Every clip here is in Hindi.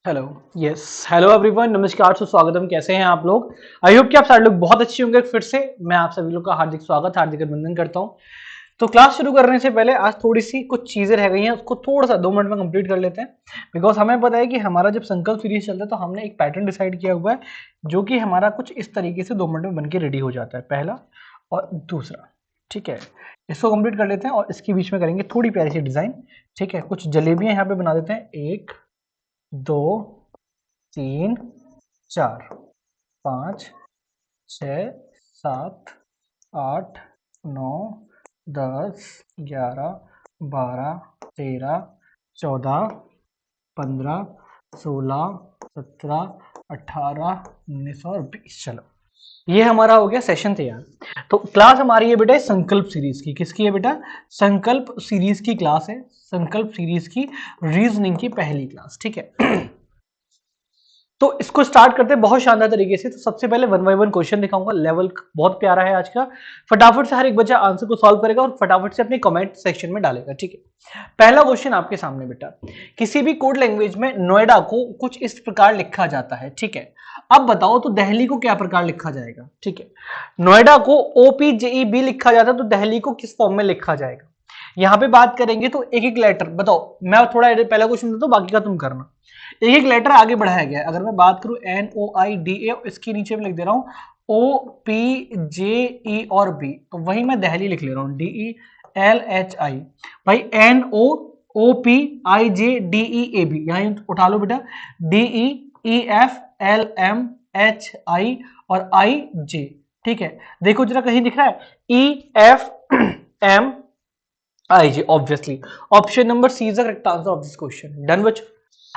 हेलो। यस, हेलो एवरीवन, नमस्कार, सुस्वागतम। कैसे हैं आप लोग? आई होप कि आप सारे लोग बहुत अच्छे होंगे। फिर से मैं आप सभी लोग का हार्दिक स्वागत, हार्दिक अभिनंदन करता हूं। तो क्लास शुरू करने से पहले आज थोड़ी सी कुछ चीजें रह गई हैं, उसको थोड़ा सा 2 मिनट में कंप्लीट कर लेते हैं। बिकॉज हमें पता है कि हमारा जब संकल्प सीरीज चलता है तो हमने एक पैटर्न डिसाइड किया हुआ है, जो कि हमारा कुछ इस तरीके से 2 मिनट में बन के रेडी हो जाता है, पहला और दूसरा। ठीक है, इसको कंप्लीट कर लेते हैं और इसके बीच में करेंगे थोड़ी प्यारी सी डिजाइन। ठीक है, कुछ जलेबियां यहाँ पे बना देते हैं। 1 2 3 4 5 6 7 8 9 10 11 12 13 14 15 16 17 18 19 और 20। चलो, ये हमारा हो गया सेशन तैयार। तो क्लास हमारी है बेटा संकल्प सीरीज की। किसकी है बेटा? संकल्प सीरीज की क्लास है। संकल्प सीरीज की रीजनिंग की पहली क्लास। ठीक है। तो इसको स्टार्ट करते हैं बहुत शानदार तरीके से। तो सबसे पहले 1 बाय 1 क्वेश्चन दिखाऊंगा। लेवल बहुत प्यारा है आज का। फटाफट से हर एक बच्चा आंसर को सॉल्व करेगा और फटाफट से अपने कमेंट सेक्शन में डालेगा। ठीक है, पहला क्वेश्चन आपके सामने बेटा। किसी भी कोड लैंग्वेज में नोएडा को कुछ इस प्रकार लिखा जाता है। ठीक है, अब बताओ तो दिल्ली को क्या प्रकार लिखा जाएगा? ठीक है, नोएडा को OPJEB लिखा जाता है, तो दिल्ली को किस फॉर्म में लिखा जाएगा? यहां पे बात करेंगे तो एक एक लेटर बताओ। मैं थोड़ा पहला क्वेश्चन देता हूं, बाकी का तुम करना। एक एक लेटर आगे बढ़ाया गया है। अगर मैं बात करूं NOIDA, इसके नीचे में लिख दे रहा हूं OPJE और B, तो वही मैं दिल्ली लिख ले रहा हूं DELHI। भाई NOOPIJDEAB यहां उठा लो बेटा, DEEFLMHI और IJ। ठीक है, देखो जरा कहीं दिख रहा है EFMIJ? Obviously option number C is the correct answer of this question. Done बच्चों,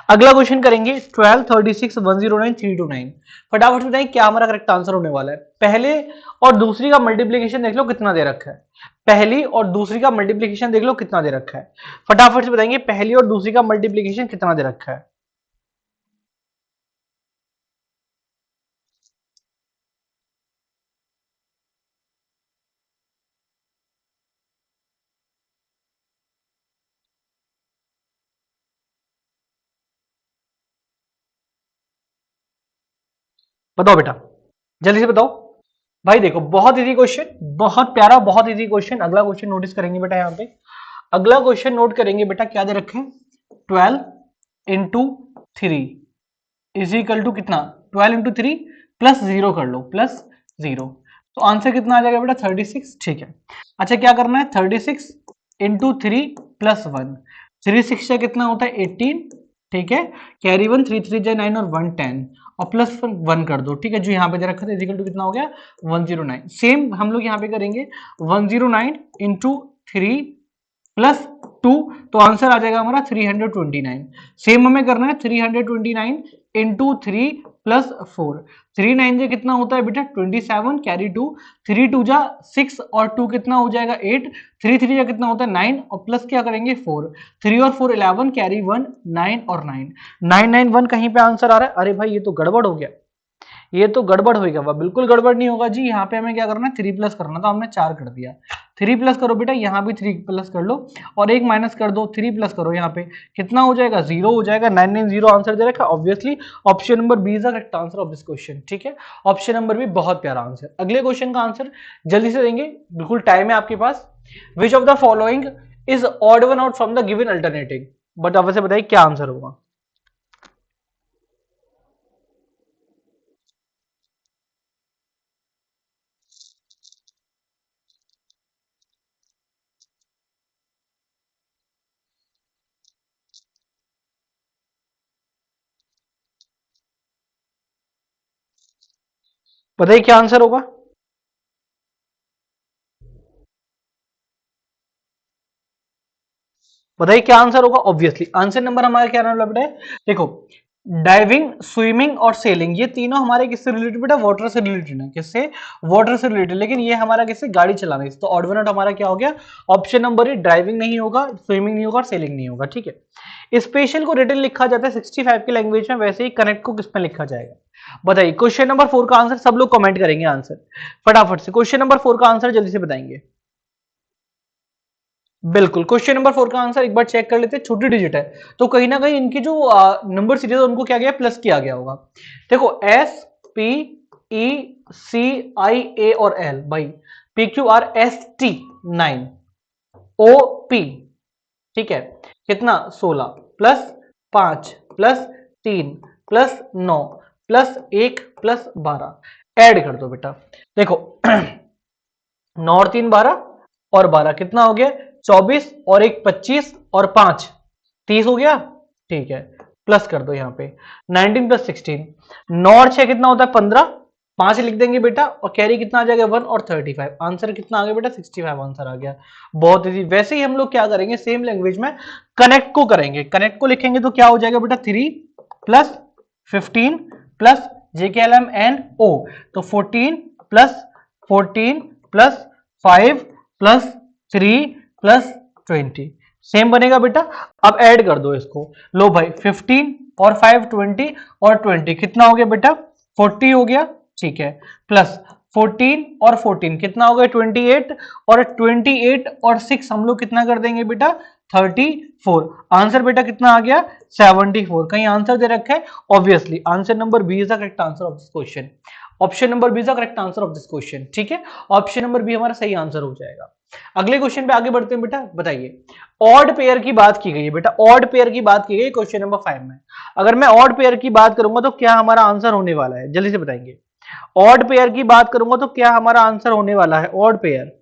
अगला क्वेश्चन करेंगे 12 36 109 329। फटाफट से बताइए क्या हमारा करेक्ट आंसर होने वाला है। पहले और दूसरी का मल्टीप्लीकेशन देख लो कितना दे रखा है। पहली और दूसरी का मल्टीप्लीकेशन देख लो कितना दे रखा है। फटाफट से बताएंगे पहली और दूसरी का मल्टीप्लीकेशन कितना दे रखा है। बताओ बेटा, जल्दी से बताओ। भाई देखो बहुत इजी क्वेश्चन, बहुत प्यारा, बहुत इजी क्वेश्चन। अगला क्वेश्चन नोटिस करेंगे बेटा। यहाँ पे अगला क्वेश्चन नोट करेंगे बेटा, क्या दे रखे? 12 इंटू 3 इज इक्वल टू कितना? 12 इंटू 3 प्लस 0 कर लो, प्लस 0। तो आंसर कितना आ जाएगा बेटा? 36। ठीक है, अच्छा क्या करना है? 36 इंटू 3 प्लस 1। 3 6 से कितना होता है? 18। ठीक है, कैरी 1, 3 3 9 और 1 10 और प्लस 1 कर दो। ठीक है, जो यहाँ पे दे रखा था इजिकल टू कितना हो गया? 109। सेम हम लोग यहाँ पे करेंगे 109 इंटू 3 प्लस 2, तो आंसर आ जाएगा हमारा 329। सेम हमें करना है 329 इंटू 3 प्लस 4। 3 9 से कितना होता है बेटा? 27, कैरी 2, 3 2 जा 6 और 2 कितना हो जाएगा? 8, 3 3 जा कितना होता है? 9 और प्लस क्या करेंगे? 4, 3 और 4 11, कैरी 1 9 और 9 991 कहीं पे आंसर आ रहा है। अरे भाई ये तो गड़बड़ हो गया, ये तो गड़बड़ होगा। वह बिल्कुल गड़बड़ नहीं होगा जी। यहाँ पे हमें क्या करना है? 3 प्लस करना था, हमने 4 कर दिया। 3 प्लस करो बेटा, यहाँ भी 3 प्लस कर लो और एक माइनस कर दो। 3 प्लस करो, यहाँ पे कितना हो जाएगा? 0 हो जाएगा। 990 आंसर दे रखा है। Obviously option number B is the correct answer of this question. ठीक है, ऑप्शन नंबर बी बहुत प्यारा आंसर। अगले क्वेश्चन का आंसर जल्दी से देंगे, बिल्कुल टाइम है आपके पास। Which of the following is odd one out from the given alternative? But अब से बताइए क्या आंसर होगा। बताइए क्या आंसर होगा। बताइए क्या आंसर होगा। ऑब्वियसली आंसर नंबर हमारा क्या रहने वाला है? देखो, डाइविंग, स्विमिंग और सेलिंग, ये तीनों हमारे किससे रिलेटेड बेटा? वाटर से रिलेटेड है। किससे? वाटर से रिलेटेड। लेकिन ये हमारा किससे? गाड़ी चलाने से। तो ऑड वन आउट हमारा क्या हो गया? ऑप्शन नंबर ए, ड्राइविंग नहीं होगा, स्विमिंग नहीं होगा और सेलिंग नहीं होगा। ठीक है, स्पेशल को रिटर्न लिखा जाता है 65 की लैंग्वेज में, वैसे ही कनेक्ट को किस में लिखा जाएगा? बताइए। क्वेश्चन नंबर 4 का आंसर सब लोग कमेंट करेंगे आंसर फटाफट से। क्वेश्चन नंबर 4 का आंसर जल्दी से बताएंगे। बिल्कुल। क्वेश्चन नंबर 4 का आंसर एक बार चेक कर लेते हैं। छोटी डिजिट है तो कहीं ना कहीं इनकी जो नंबर सीरीज है उनको क्या गया, प्लस किया गया होगा। देखो एस पी ई सी आई ए और एल, भाई P Q R S T 9, O P, ठीक है, कितना 16 plus 5 plus 3 plus 9 plus 1 plus 12 add कर दो बेटा। देखो 9 और 3 12 और 12 कितना हो गया 24 और 1 25 और 5 30 हो गया, ठीक है। प्लस कर दो यहाँ पे 19 प्लस 16, 9 और 6 कितना होता है 15, 5 लिख देंगे बेटा और कैरी कितना आ जाएगा 1 और 35, आंसर कितना आ गया बेटा 65 आंसर आ गया। बहुत इजी। वैसे ही हम लोग क्या करेंगे सेम लैंग्वेज में कनेक्ट को करेंगे। कनेक्ट को लिखेंगे तो क्या हो जाएगा बेटा 3 प्लस 15 प्लस जेकेएलएम एन ओ, तो 14 plus 14 plus 5 plus 3 plus 20 same बनेगा बेटा। अब ऐड कर दो इसको, लो भाई 15 और 5 20 और 20 कितना हो गया बेटा 40 हो गया, ठीक है। प्लस 14 और 14 कितना हो गया 28 और 28 और 6 हम लोग कितना कर देंगे बेटा 34, आंसर बेटा कितना आ गया 74। कहीं आंसर दे रखा है, obviously answer number B is the correct answer of this question. Option number B is the correct answer of this question, ठीक है। ऑप्शन नंबर बी हमारा सही आंसर हो जाएगा। अगले क्वेश्चन पे आगे बढ़ते हैं बेटा। बताइए ऑड पेयर की बात की गई है बेटा, ऑड पेयर की बात की गई क्वेश्चन नंबर 5 में। अगर मैं ऑड पेयर की बात करूंगा तो क्या हमारा आंसर होने वाला है, जल्दी से बताएंगे। ऑड पेयर की बात करूंगा तो क्या हमारा आंसर होने वाला है ऑड पेयर,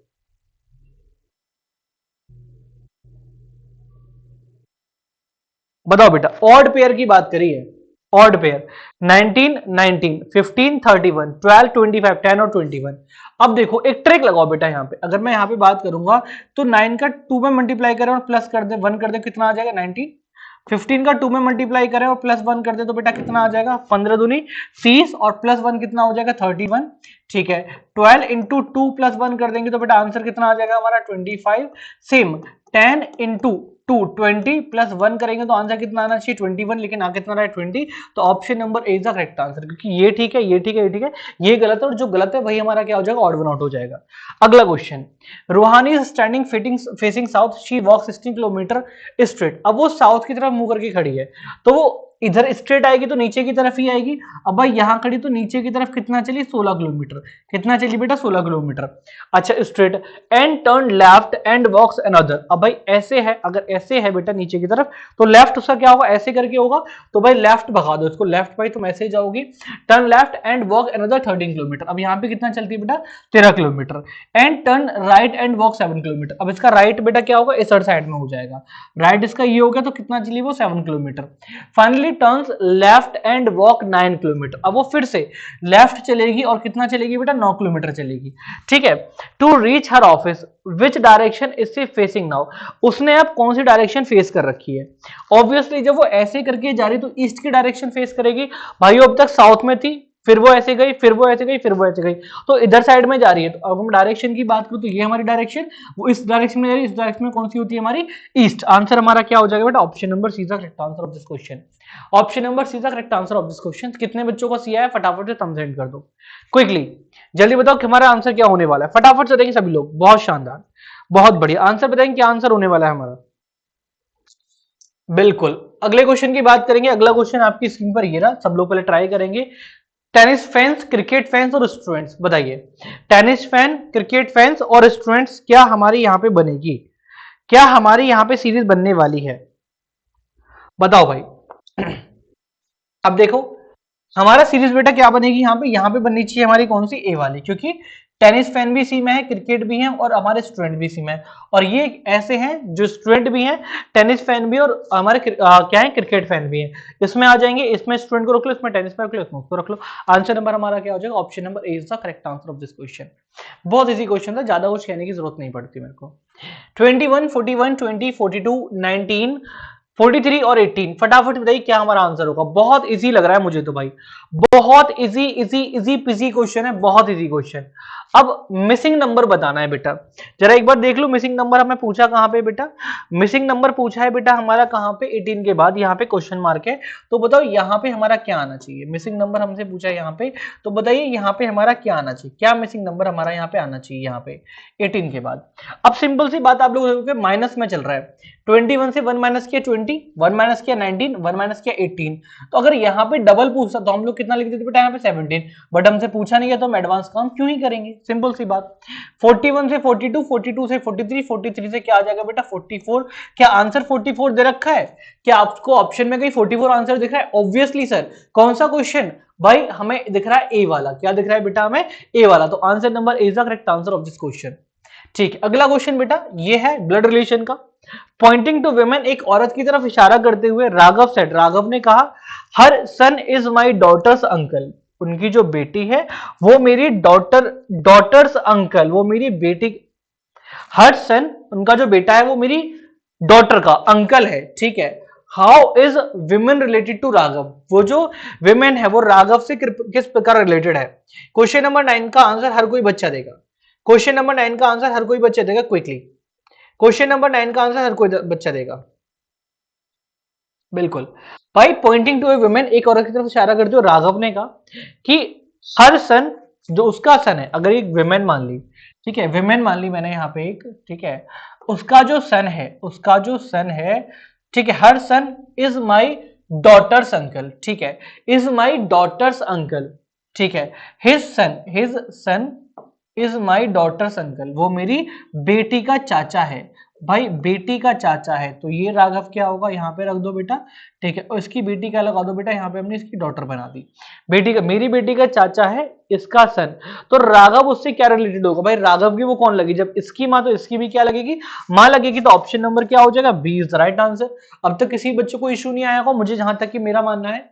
बताओ बेटा। ऑड पेयर की बात करी है, ऑड पेयर 19 19 15 31 12 25 10 और 21। अब देखो एक ट्रिक लगाओ बेटा यहाँ पे। अगर मैं यहाँ पे बात करूंगा तो 9 का 2 में मल्टीप्लाई करें और प्लस कर दे 1 कर दे कितना आ जाएगा 19। 15 का 2 में मल्टीप्लाई करें और प्लस 1 कर दे तो बेटा कितना आ जाएगा 15 दूनी 30 और प्लस 1 कितना हो जाएगा 31, ठीक है। 12 इंटू 2 प्लस 1 कर देंगे तो बेटा आंसर कितना आ जाएगा हमारा 25। सेम 10 इंटू 2 20 प्लस 1 करेंगे तो आंसर कितना आना चाहिए 21, लेकिन आ कितना रहा है 20। तो option number A is the correct answer, क्योंकि ये ठीक है ये ठीक है ये ठीक है ये गलत है और जो गलत है वही हमारा क्या हो जाएगा ऑड वन आउट हो जाएगा। अगला क्वेश्चन, रूहानी is standing facing south, she walk 16 kilometre straight. अब वो साउथ की तरफ मुंह करके खड़ी है तो वो इधर स्ट्रेट आएगी तो नीचे की तरफ ही आएगी। अब भाई यहां खड़ी तो नीचे की तरफ कितना चली 16 किलोमीटर, कितना चली बेटा 16 किलोमीटर। अच्छा straight and turn left and walks another. अब भाई ऐसे है, अगर ऐसे है बेटा नीचे की तरफ तो लेफ्ट उसका क्या होगा ऐसे करके होगा, तो भाई लेफ्ट भगा दो इसको, लेफ्ट भाई तुम ऐसे ही जाओगी। Turn left and walk another 13 kilometre. अब यहाँ पे कितना चलती है बेटा 13 kilometre. And turn right and walk 7 kilometre. अब इसका राइट बेटा क्या होगा इस साइड में हो जाएगा, राइट इसका ये हो गया तो कितना चली वो 7 kilometre. Finally turns left and walk 9 kilometre. अब वो फिर से लेफ्ट चलेगी और कितना चलेगी बेटा 9 किलोमीटर चलेगी, ठीक है। To reach her office which direction is she facing now. उसने अब कौन सी डायरेक्शन फेस कर रखी है, ऑब्वियसली जब वो ऐसे करके जा रही तो ईस्ट की डायरेक्शन फेस करेगी। भाई अब तक साउथ में थी, फिर वो ऐसे गई, फिर वो ऐसे गई, फिर वो ऐसे गई, तो इधर साइड में जा रही है। तो अब हम डायरेक्शन की बात करूं तो ये हमारी डायरेक्शन, वो इस डायरेक्शन में जा रही है, इस डायरेक्शन में कौन सी होती है हमारी ईस्ट। आंसर हमारा क्या हो जाएगा बेटा option number C is the correct answer of this question. Option number C is the correct answer of this question. कितने बच्चों का सी आया फटाफट से थंब्स अप कर दो क्विकली, जल्दी बताओ कि हमारा आंसर क्या होने वाला है। फटाफट से देंगे सभी लोग, बहुत शानदार बहुत बढ़िया आंसर बताएंगे क्या आंसर होने वाला है हमारा। बिल्कुल अगले क्वेश्चन की बात करेंगे। अगला क्वेश्चन आपकी स्क्रीन पर ये रहा, सब लोग पहले ट्राई करेंगे। टेनिस फैंस, क्रिकेट फैंस और स्टूडेंट्स, बताइए टेनिस फैन, क्रिकेट फैंस और स्टूडेंट्स क्या हमारी यहाँ पे बनेगी, क्या हमारी यहाँ पे सीरीज बनने वाली है, बताओ भाई। अब देखो हमारा सीरीज बेटा क्या बनेगी यहाँ पे बननी चाहिए हमारी कौन सी ए वाली, क्योंकि टेनिस फैन भी इसी में है, क्रिकेट भी है और हमारे स्टूडेंट भी इसी में है। और ये ऐसे हैं जो स्टूडेंट भी हैं, टेनिस फैन भी और हमारे क्या है क्रिकेट फैन भी है। इसमें आ जाएंगे, इसमें स्टूडेंट को रख लो, इसमें टेनिस फैन रख लो, इसमें उसको रख लो। आंसर नंबर हमारा क्या हो जाएगा option number A is the correct answer of this question. बहुत इजी क्वेश्चन था, ज्यादा कुछ कहने की जरूरत नहीं पड़ती मेरे को। 21 41 20 42 19 43 और 18, फटाफट बताइए क्या हमारा आंसर होगा। बहुत इजी लग रहा है मुझे तो भाई, बहुत easy easy easy PG question है, बहुत इजी क्वेश्चन। अब मिसिंग नंबर बताना है बेटा, जरा एक बार देख लो मिसिंग नंबर हमें पूछा कहां पे बेटा, मिसिंग नंबर पूछा है बेटा हमारा कहां पे, 18 के बाद यहाँ पे क्वेश्चन मार्क है। तो बताओ यहाँ पे हमारा क्या आना चाहिए, मिसिंग नंबर हमसे पूछा है यहाँ पे, तो बताइए यहाँ पे हमारा क्या आना चाहिए, क्या मिसिंग नंबर हमारा यहाँ पे आना चाहिए, यहाँ पे 18 के बाद। अब सिंपल सी बात, आप लोग माइनस में चल रहा है, 21 से 1 माइनस किया 20, 1 माइनस किया 19, 1 माइनस किया 18। तो अगर यहाँ पे डबल पूछता तो हम लोग कितना लिख देते बेटा यहाँ पे 17, बट हमसे पूछा नहीं है तो हम एडवांस काम क्यों ही करेंगे, सिंपल सी बात। 41 से 42, 42 से 43, 43 से क्या आ जाएगा बेटा 44। क्या आंसर 44 दे रखा है, क्या आपको ऑप्शन में कहीं 44 आंसर दिख रहा है? ऑब्वियसली सर, कौन सा क्वेश्चन भाई, हमें दिख रहा है ए वाला, क्या दिख रहा है बेटा हमें, ए वाला। तो answer number A is the correct answer of this question. ठीक, अगला क्वेश्चन बेटा ये है ब्लड रिलेशन का। पॉइंटिंग टू विमेन, एक औरत की तरफ इशारा करते हुए राघव सेड, राघव ने कहा हर son is my daughters uncle, उनकी जो बेटी है वो मेरी डॉटर्स अंकल, वो मेरी बेटी, हर सन उनका जो बेटा है वो मेरी डॉटर का अंकल है, ठीक है। How is women related to Raghav, वो जो विमेन है वो राघव से किस प्रकार रिलेटेड है। क्वेश्चन नंबर 9 का आंसर हर कोई बच्चा देगा, क्वेश्चन नंबर 9 का आंसर हर कोई बच्चा देगा क्विकली, क्वेश्चन नंबर 9 का आंसर हर कोई बच्चा देगा, बिल्कुल भाई। पॉइंटिंग टू ए वुमेन, एक औरत की तरफ इशारा करते हुए राघव ने कहा कि हर सन, जो उसका सन है, अगर एक विमेन मान ली, ठीक है, विमेन मान ली मैंने यहाँ पे एक, ठीक है, उसका जो सन है, उसका जो सन है, ठीक है, her son is my daughter's uncle, ठीक है, इज माई डॉटर्स अंकल, ठीक है, his son is my daughter's uncle, वो मेरी बेटी का चाचा है, भाई बेटी का चाचा है, तो ये राघव क्या होगा, यहाँ पे रख दो बेटा, ठीक है, और इसकी बेटी क्या लगा दो बेटा, यहाँ पे हमने इसकी डॉटर बना दी, बेटी का, मेरी बेटी का चाचा है इसका सन, तो राघव उससे क्या रिलेटेड होगा भाई, राघव की वो कौन लगी, जब इसकी माँ तो इसकी भी क्या लगेगी, माँ लगेगी, तो ऑप्शन नंबर क्या हो जाएगा, B is the right answer. अब तक किसी बच्चे को इश्यू नहीं आया होगा, मुझे जहां तक कि मेरा मानना है।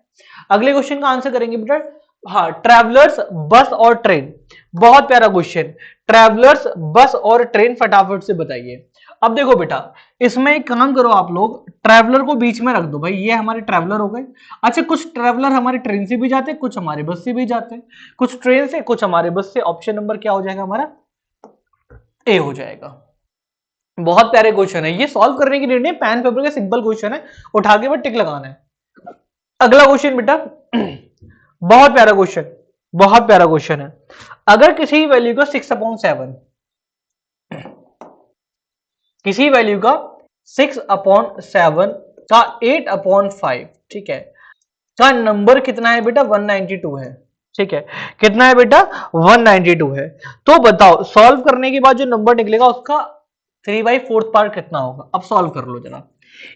अगले क्वेश्चन का आंसर करेंगे बेटा, हाँ, ट्रैवलर्स बस और ट्रेन, बहुत प्यारा क्वेश्चन, ट्रैवलर्स बस और ट्रेन फटाफट से बताइए। अब देखो बेटा, इसमें एक काम करो आप लोग, ट्रैवलर को बीच में रख दो भाई, ये हमारे ट्रैवलर हो गए। अच्छा, कुछ ट्रैवलर हमारे ट्रेन से भी जाते हैं, कुछ हमारे बस से भी जाते हैं, कुछ ट्रेन से, कुछ हमारे बस से, ऑप्शन नंबर क्या हो जाएगा हमारा, ए हो जाएगा। बहुत प्यारे क्वेश्चन है ये, सॉल्व करने की नीड नहीं, पेन पेपर का सिंपल क्वेश्चन है, उठा के बस टिक लगाना है। अगला क्वेश्चन बेटा बहुत प्यारा क्वेश्चन, बहुत प्यारा क्वेश्चन है। अगर किसी वैल्यू का 6/7, किसी वैल्यू का 6/7 का 8/5, ठीक है, का नंबर कितना है बेटा, 192 है, ठीक है, कितना है बेटा, 192 है। तो बताओ सॉल्व करने के बाद जो नंबर निकलेगा उसका 3/4 पार्ट कितना होगा। अब सॉल्व कर लो जरा,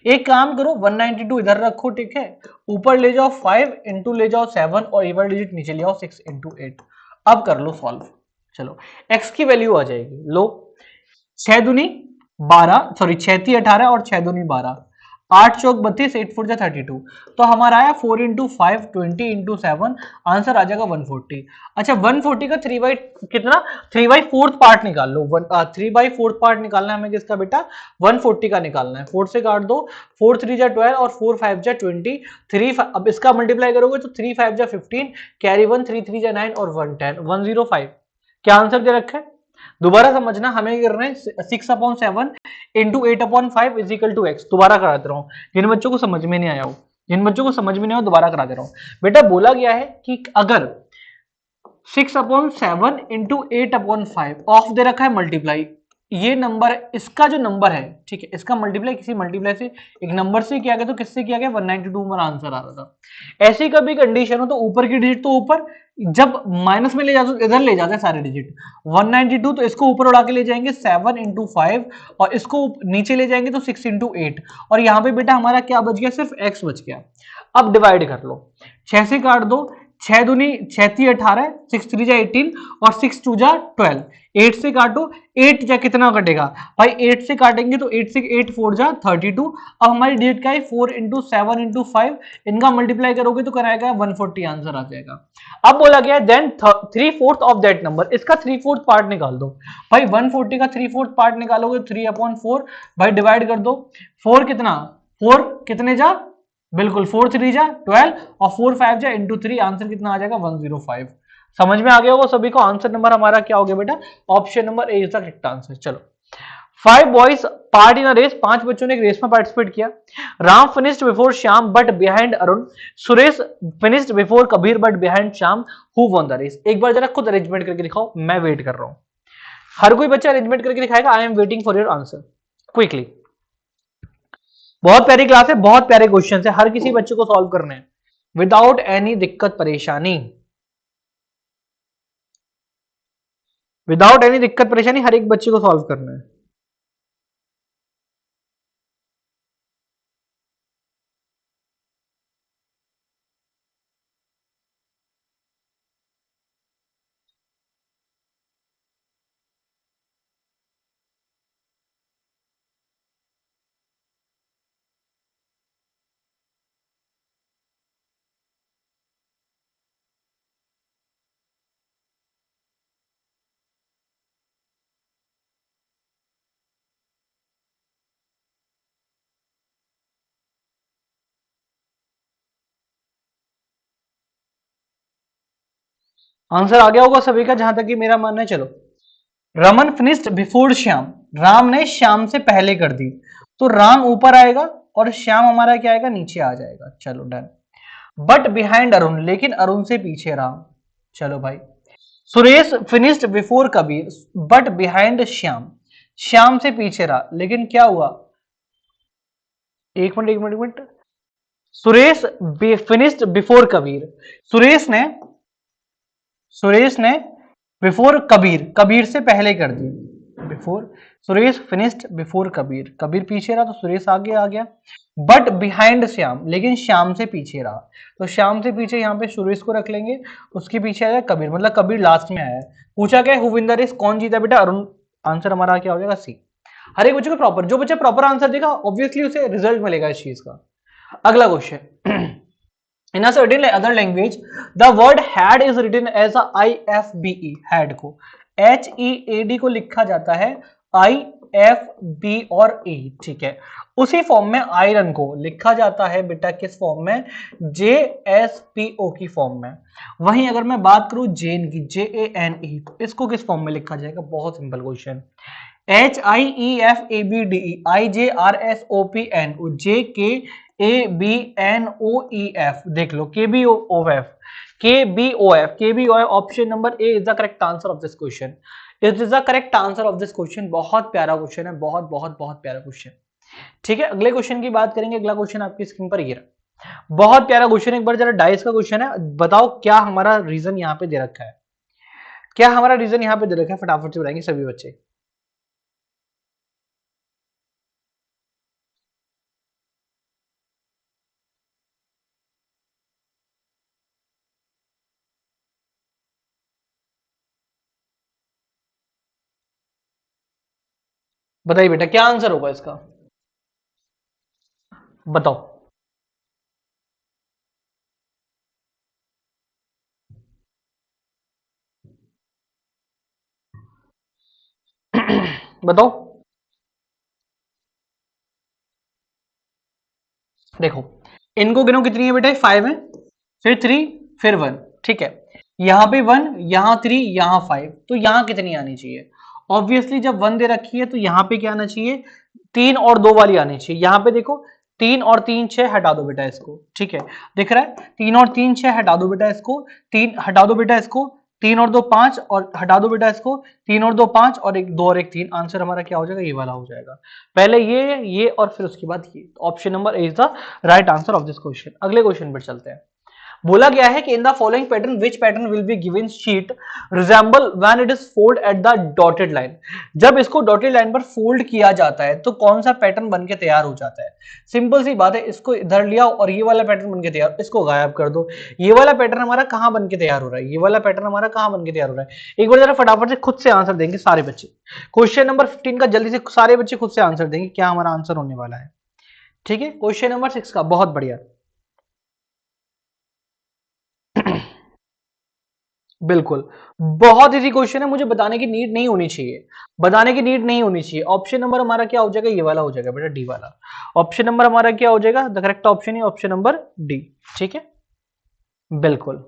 एक काम करो, 192 इधर रखो, ठीक है, ऊपर ले जाओ 5 इंटू ले जाओ 7 और इवन डिजिट नीचे ले आओ 6 इंटू 8। अब कर लो सॉल्व, चलो x की वैल्यू आ जाएगी, लो 6 दूनी 12, सॉरी 6 3 18 और 6 दूनी 12, 8 चौक 32, 8 4 32, तो हमारा आया 4 इंटू 5 20 इंटू 7, आंसर आ जाएगा 140। अच्छा, 140 का 3 बाई कितना, 3/4 पार्ट निकाल लो, 3/4 पार्ट निकालना है हमें किसका बेटा, 140 का निकालना है, 4 से काट दो, 4 3 जा 12 और 4 5 जा 20, 3 अब इसका मल्टीप्लाई करोगे तो 3 5 जा 15, कैरी 1 3 3 जा 9 और 1 10, 105। क्या आंसर दे रखा है, दोबारा समझना, हमें करना है 6/7 into 8/5 is equal to x. दोबारा करा दे रहा हूं, जिन बच्चों को समझ में नहीं आया हो, जिन बच्चों को समझ में नहीं आया दोबारा करा दे रहा हूं बेटा। बोला गया है कि अगर 6/7 इंटू 8/5 ऑफ दे रखा है मल्टीप्लाई, ये नंबर, इसका जो नंबर है, ठीक है, इसका मल्टीप्लाई किसी मल्टीप्लाई से एक नंबर से किया गया, तो किससे किया गया, 192 हमारा आंसर आ रहा था। ऐसी कभी कंडीशन हो तो ऊपर की डिजिट तो ऊपर, जब माइनस में ले जाते तो इधर ले जाते हैं सारे डिजिट, 192 तो इसको ऊपर उड़ा के ले जाएंगे 7 इंटू 5 और इसको नीचे ले जाएंगे तो 6 इंटू 8, और यहाँ पे बेटा हमारा क्या बच गया, सिर्फ x बच गया। अब डिवाइड कर लो, 6 से काट दो, 6 दूनी 6 3 18, 6 3 जा 18 और 6 2 जा 12, 8 से काटो, 8 जा कितना कटेगा भाई, 8 से काटेंगे तो 8 से 8 4 जा 32। अब हमारी डिजिट का है 4 इंटू 7 इंटू 5, इनका मल्टीप्लाई करोगे तो कराएगा 140, आंसर आ जाएगा। अब बोला गया देन 3/4 ऑफ दैट नंबर, इसका 3/4 पार्ट निकाल दो भाई, 140 का 3/4 पार्ट निकालोगे 3/4 भाई, डिवाइड कर दो, 4 कितना 4 कितने जा, बिल्कुल 4 3 जा 12 और 4 5 जा इंटू 3, आंसर कितना आ जाएगा 105। समझ में आ गया होगा सभी को। आंसर नंबर हमारा क्या हो गया बेटा, option number A is the correct answer. चलो, 5 boys part in a race, 5 बच्चों ने एक रेस में पार्टिसिपेट किया। Ram finished before Shyam but behind Arun, Suresh finished before Kabir but behind Shyam, who won the race. एक बार जरा खुद अरेंजमेंट करके दिखाओ, मैं वेट कर रहा हूं। हर कोई बच्चा अरेंजमेंट करके दिखाएगा। I am waiting for your answer quickly. बहुत प्यारी क्लास है, बहुत प्यारे क्वेश्चन है, हर किसी बच्चे को सॉल्व करने हैं विदाउट एनी दिक्कत परेशानी, विदाउट एनी दिक्कत परेशानी हर एक बच्चे को सॉल्व करना है। आंसर आ गया होगा सभी का जहां तक कि मेरा मानना है। चलो, रमन फिनिश्ड बिफोर श्याम, राम ने श्याम से पहले कर दी, तो राम ऊपर आएगा और श्याम हमारा क्या आएगा, नीचे आ जाएगा। चलो डन। बट बिहाइंड अरुण, लेकिन अरुण से पीछे राम। चलो भाई। Suresh finished before Kabir but behind Shyam, Shyam से पीछे रहा, लेकिन क्या हुआ, एक मिनट एक मिनट एक minute. Suresh finished before Kabir, Suresh ने सुरेश ने बिफोर कबीर, कबीर से पहले कर दी। Before Suresh finished before Kabir, Kabir पीछे रहा तो सुरेश आगे आ गया। बट बिहाइंड श्याम, लेकिन श्याम से पीछे रहा, तो श्याम से पीछे यहाँ पे सुरेश को रख लेंगे, उसके पीछे आया कबीर, मतलब कबीर लास्ट में आया। पूछा क्या, हु विन द रेस, कौन जीता बेटा, अरुण। आंसर हमारा क्या हो जाएगा, सी। हर एक बच्चे को प्रॉपर, जो बच्चा प्रॉपर आंसर देगा ऑब्वियसली उसे रिजल्ट मिलेगा इस चीज का। अगला question. In a certain other language, the word had is written as a IFBE, had को HEAD को लिखा जाता है IFB और E, ठीक है। उसी फॉर्म में आयरन को लिखा जाता है बेटा किस फॉर्म में, JSPO की फॉर्म में। वहीं अगर मैं बात करूं जेन की, JANE, तो इसको किस फॉर्म में लिखा जाएगा, बहुत simple question. HIEFABDE, IJRSOPN, JKABNOEF, देख लो KBOF, KBOF option number A is the correct answer of this question. It is the correct answer of this question. बहुत प्यारा क्वेश्चन है, बहुत बहुत बहुत प्यारा क्वेश्चन। ठीक है, अगले क्वेश्चन की बात करेंगे। अगला क्वेश्चन आपकी स्क्रीन पर ये रहा, बहुत प्यारा क्वेश्चन। एक बार जरा डाइस का क्वेश्चन है, बताओ क्या हमारा रीजन यहाँ पे दे रखा है, क्या हमारा रीजन यहाँ पे दे रखा है, फटाफट से बताएंगे सभी बच्चे। बताइए बेटा क्या आंसर होगा इसका, बताओ। बताओ। देखो, इनको गिनो कितनी है बेटा, 5 है, फिर 3, फिर 1, ठीक है। यहां पे 1, यहां 3, यहां 5, तो यहां कितनी आनी चाहिए, ऑब्वियसली जब 1 दे रखी है तो यहां पे क्या आना चाहिए, 3 और 2 वाली आनी चाहिए। यहां पे देखो 3 और 3 6, हटा दो बेटा इसको, ठीक है। दिख रहा है 3 और 3 6, हटा दो बेटा इसको, 3 हटा दो बेटा इसको, 3 और 2 5, और हटा दो बेटा इसको, 3 और 2 5, और एक 2 और एक 3, आंसर हमारा क्या हो जाएगा, ये वाला हो जाएगा। पहले ये और फिर उसके बाद ये, option number A is the right answer of this question. अगले क्वेश्चन पर चलते हैं। बोला गया है कि in the following pattern which pattern will be given sheet resemble when it is fold at the dotted line. जब इसको डॉटेड लाइन पर फोल्ड किया जाता है तो कौन सा पैटर्न बनके तैयार हो जाता है। सिंपल सी बात है, इसको इधर लिया और ये वाला पैटर्न बनके तैयार, इसको गायब कर दो। ये वाला पैटर्न हमारा कहां बनके तैयार हो रहा है, ये वाला पैटर्न हमारा कहां बनके तैयार हो रहा है। एक बार जरा फटाफट से खुद से आंसर देंगे सारे बच्चे। क्वेश्चन नंबर 15 का जल्दी से सारे बच्चे खुद से आंसर देंगे क्या हमारा आंसर होने वाला है। ठीक है, क्वेश्चन नंबर 6 का, बहुत बढ़िया। बिल्कुल, बहुत इजी क्वेश्चन है, मुझे बताने की नीड नहीं होनी चाहिए, बताने की नीड नहीं होनी चाहिए। ऑप्शन नंबर हमारा क्या हो जाएगा, ये वाला हो जाएगा बेटा, डी वाला। ऑप्शन नंबर हमारा क्या हो जाएगा, द करेक्ट ऑप्शन है ऑप्शन नंबर डी। ठीक है, बिल्कुल।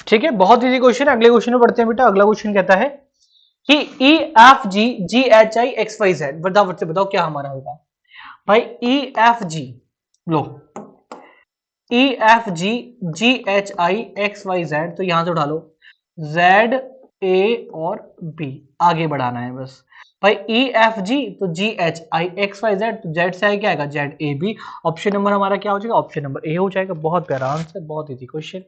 ठीक है, बहुत इजी क्वेश्चन है। अगले क्वेश्चन में पढ़ते हैं बेटा। अगला क्वेश्चन कहता है कि E F G G H I X Y Z, बताओ बच्चे बताओ क्या हमारा होगा भाई। ई एफ जी, लो, E F G G H I X Y Z, तो यहां से उठा लो जेड ए और बी, आगे बढ़ाना है बस भाई। ई एफ जी तो G H I X Y Z, तो जेड से आगे क्या आएगा, Z A B. Option number हमारा क्या हो जाएगा, ऑप्शन नंबर ए हो जाएगा। बहुत प्यारा आंसर, बहुत easy question.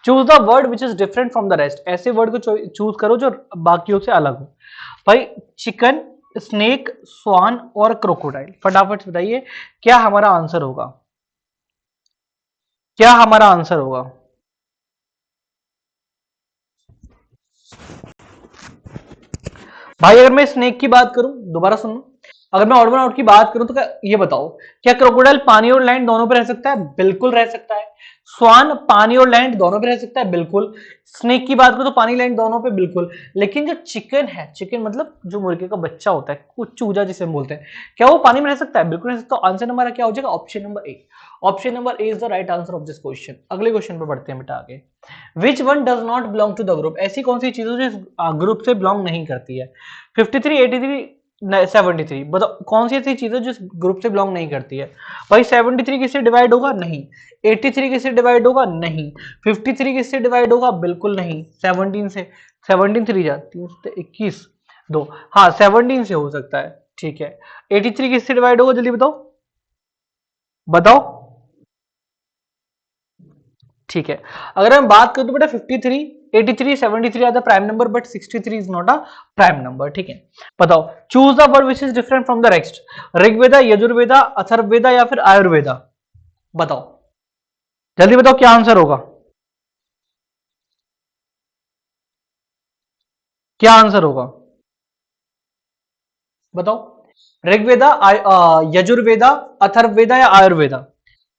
Choose the word which is different from the rest, ऐसे वर्ड को चूज करो जो बाकियों से अलग हो भाई। चिकन, स्नेक, स्वान और क्रोकोडाइल, फटाफट से बताइए क्या हमारा आंसर होगा, क्या हमारा आंसर होगा। भाई अगर मैं स्नेक की बात करूं, दोबारा सुनो, अगर मैं ऑड वन आउट की बात करूं तो ये बताओ, क्या क्रोकोडाइल पानी और लैंड दोनों पे रह सकता है, बिल्कुल रह सकता है। स्वान पानी और लैंड दोनों पे रह सकता है, बिल्कुल। स्नेक की बात करूं तो पानी लैंड दोनों पे, बिल्कुल। लेकिन जो चिकन है, चिकन मतलब जो मुर्गे का बच्चा होता है, कुछ चूजा जिसे हम बोलते हैं, क्या वो पानी में रह सकता है, बिल्कुल रह सकता है। आंसर हमारा क्या हो जाएगा, option number A. Option number A is the right answer of this question. अगले क्वेश्चन पे बढ़ते हैं बेटा आगे। Which one does not belong to the group, ऐसी कौन सी चीजें जो ग्रुप से बिलोंग नहीं करती है। 53, 83, 73, बताओ कौन सी ऐसी चीज है जो ग्रुप से बिलोंग नहीं करती है। भाई 73 किससे डिवाइड होगा, नहीं। 83 किससे डिवाइड होगा, नहीं। 53 किससे डिवाइड होगा, बिल्कुल नहीं। 17 से, 17 3 जा 21 2, हाँ 17 से हो सकता है। ठीक है, 83 किससे डिवाइड होगा, जल्दी बताओ, बताओ। ठीक है, अगर हम बात करें तो बेटा 53, 83, 73 are the prime number but 63 is not a prime number. ठीक है, बताओ choose the word which is different from the next. Rigveda, Yajurveda, Atharvaveda या फिर आयुर्वेदा, बताओ, जल्दी बताओ क्या आंसर होगा, क्या आंसर होगा, बताओ। ऋग्वेदा, यजुर्वेदा, अथर्ववेदा या आयुर्वेदा,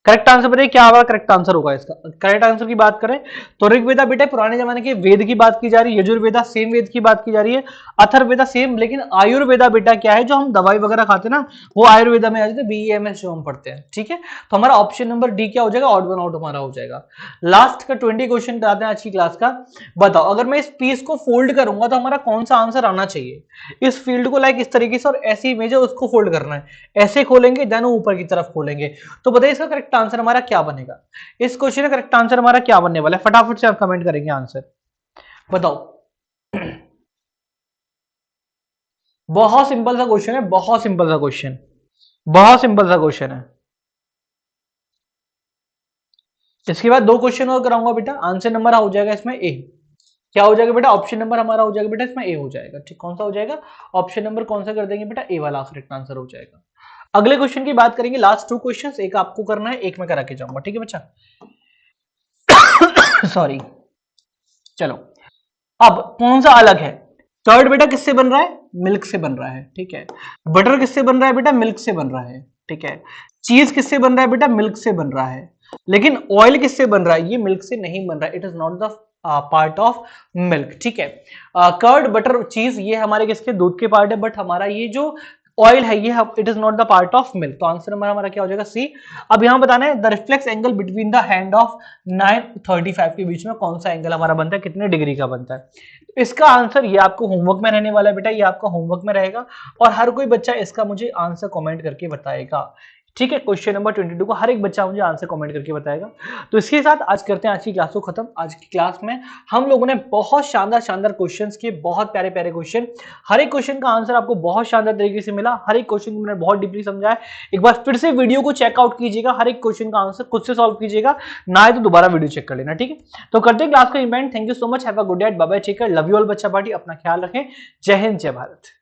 करेक्ट आंसर बताइए क्या होगा, करेक्ट आंसर होगा इसका। करेक्ट आंसर की बात करें तो ऋग्वेदा बेटा पुराने जमाने के वेद की बात की जा रही है, यजुर्वेदा सेम वेद की बात की जा रही है, अथर्ववेदा सेम, लेकिन आयुर्वेदा बेटा क्या है, जो हम दवाई वगैरह खाते हैं ना, वो आयुर्वेदा में आ जाते हैं, बीएमएस जो हम पढ़ते हैं। ठीक है, तो हमारा ऑप्शन नंबर डी क्या हो जाएगा, ऑड वन आउट हमारा हो जाएगा। लास्ट का 20 क्वेश्चन कराते हैं आज की क्लास का। बताओ अगर मैं इस पीस को फोल्ड करूंगा तो हमारा कौन सा आंसर आना चाहिए। इस फील्ड को लाइक इस तरीके से, और ऐसी इमेज है उसको फोल्ड करना है, ऐसे खोलेंगे देन ऊपर की तरफ खोलेंगे। तो बताइए इसका करेक्ट आंसर हमारा क्या बनेगा, इस क्वेश्चन का करेक्ट आंसर हमारा क्या बनने वाला है, फटाफट से आप कमेंट करेंगे आंसर, बताओ। बहुत सिंपल सा क्वेश्चन है, बहुत सिंपल सा क्वेश्चन, बहुत सिंपल सा क्वेश्चन है। इसके बाद दो क्वेश्चन और कराऊंगा बेटा, आंसर नंबर हो जाएगा इसमें ए। क्या हो जाएगा बेटा, ऑप्शन नंबर हमारा हो जाएगा बेटा इसमें ए हो जाएगा। ठीक, कौन सा हो जाएगा, ऑप्शन नंबर कौन सा कर देंगे बेटा, ए वाला करेक्ट आंसर हो जाएगा। अगले क्वेश्चन की बात करेंगे, लास्ट टू क्वेश्चंस, एक आपको करना है एक मैं करा के जाऊंगा। ठीक है बच्चा, सॉरी। चलो, अब कौन सा अलग है। कर्ड बेटा किससे बन रहा है, मिल्क से बन रहा है। ठीक है, बटर किससे बन रहा है बेटा, मिल्क से बन रहा है। ठीक है, चीज किससे बन रहा है बेटा, मिल्क से बन रहा है। लेकिन ऑयल किससे बन रहा है, ये मिल्क से नहीं बन रहा है, it is not the part of milk. ठीक है, कर्ड बटर चीज ये हमारे किसके, दूध के पार्ट है, बट हमारा ये जो ऑयल है ये it is not the part of milk. तो आंसर हमारा क्या हो जाएगा, सी। अब यहां बताना है the reflex angle between the hand of 9:35 के बीच में कौन सा एंगल हमारा बनता है, कितने डिग्री का बनता है। तो इसका आंसर ये आपको होमवर्क में रहने वाला है बेटा, ये आपका होमवर्क में रहेगा, और हर कोई बच्चा इसका मुझे आंसर कमेंट करके बताएगा। ठीक है, क्वेश्चन नंबर 22 को हर एक बच्चा मुझे आंसर कमेंट करके बताएगा। तो इसके साथ आज करते हैं आज की क्लास को खत्म। आज की क्लास में हम लोगों ने बहुत शानदार शानदार क्वेश्चंस किए, बहुत प्यारे प्यारे क्वेश्चन, हर एक क्वेश्चन का आंसर आपको बहुत शानदार तरीके से मिला, हर एक क्वेश्चन को मैंने बहुत डीपली समझाया। एक बार फिर से वीडियो को चेकआउट कीजिएगा, हर एक क्वेश्चन का आंसर खुद से सॉल्व कीजिएगा, ना है तो दोबारा वीडियो चेक कर लेना। ठीक है, तो करते हैं क्लास का event. Thank you so much, have a good day, bye bye, take care, love you all बच्चा पार्टी, अपना ख्याल रखें, जय हिंद जय भारत।